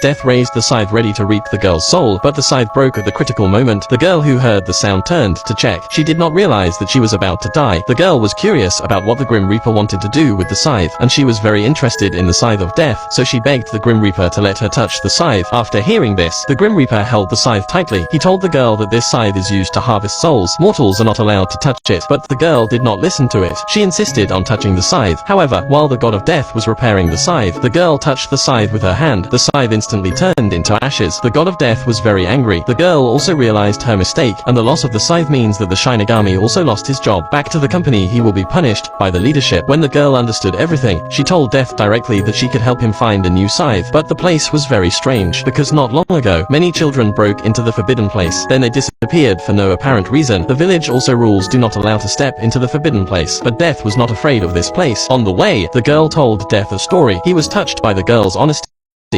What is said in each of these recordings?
Death raised the scythe ready to reap the girl's soul, but the scythe broke at the critical moment. The girl who heard the sound turned to check. She did not realize that she was about to die. The girl was curious about what the Grim Reaper wanted to do with the scythe, and she was very interested in the scythe of death, so she begged the Grim Reaper to let her touch the scythe. After hearing this, the Grim Reaper held the scythe tightly. He told the girl that this scythe is used to harvest souls. Mortals are not allowed to touch it, but the girl did not listen to it. She insisted on touching the scythe. However, while the god of death was repairing the scythe, the girl touched the scythe with her hand. The scythe instantly turned into ashes. The god of death was very angry. The girl also realized her mistake, and the loss of the scythe means that the Shinigami also lost his job. Back to the company, he will be punished by the leadership. When the girl understood everything, she told Death directly that she could help him find a new scythe. But the place was very strange, because not long ago, many children broke into the forbidden place. Then they disappeared for no apparent reason. The village also rules do not allow to step into the forbidden place. But Death was not afraid of this place. On the way, the girl told Death a story. He was touched by the girl's honesty.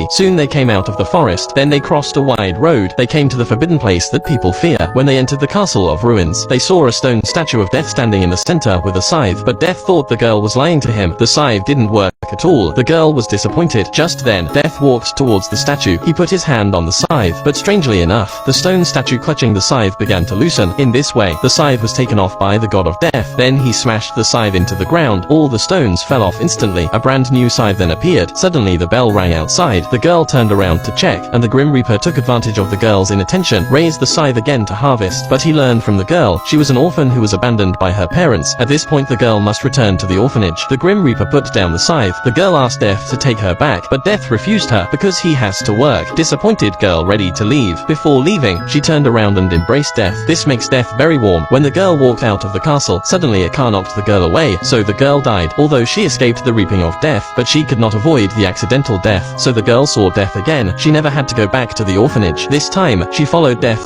Soon they came out of the forest, then they crossed a wide road. They came to the forbidden place that people fear. When they entered the castle of ruins, they saw a stone statue of Death standing in the center with a scythe, but Death thought the girl was lying to him. The scythe didn't work at all. The girl was disappointed. Just then, Death walked towards the statue. He put his hand on the scythe, but strangely enough, the stone statue clutching the scythe began to loosen. In this way, the scythe was taken off by the god of death. Then he smashed the scythe into the ground. All the stones fell off instantly. A brand new scythe then appeared. Suddenly the bell rang outside. The girl turned around to check, and the Grim Reaper took advantage of the girl's inattention, raised the scythe again to harvest, but he learned from the girl. She was an orphan who was abandoned by her parents. At this point the girl must return to the orphanage. The Grim Reaper put down the scythe. The girl asked Death to take her back, but Death refused her because he has to work. Disappointed girl ready to leave. Before leaving, she turned around and embraced Death. This makes Death very warm. When the girl walked out of the castle, suddenly a car knocked the girl away, so the girl died. Although she escaped the reaping of death, but she could not avoid the accidental death, so the girl saw Death again. She never had to go back to the orphanage. This time, she followed Death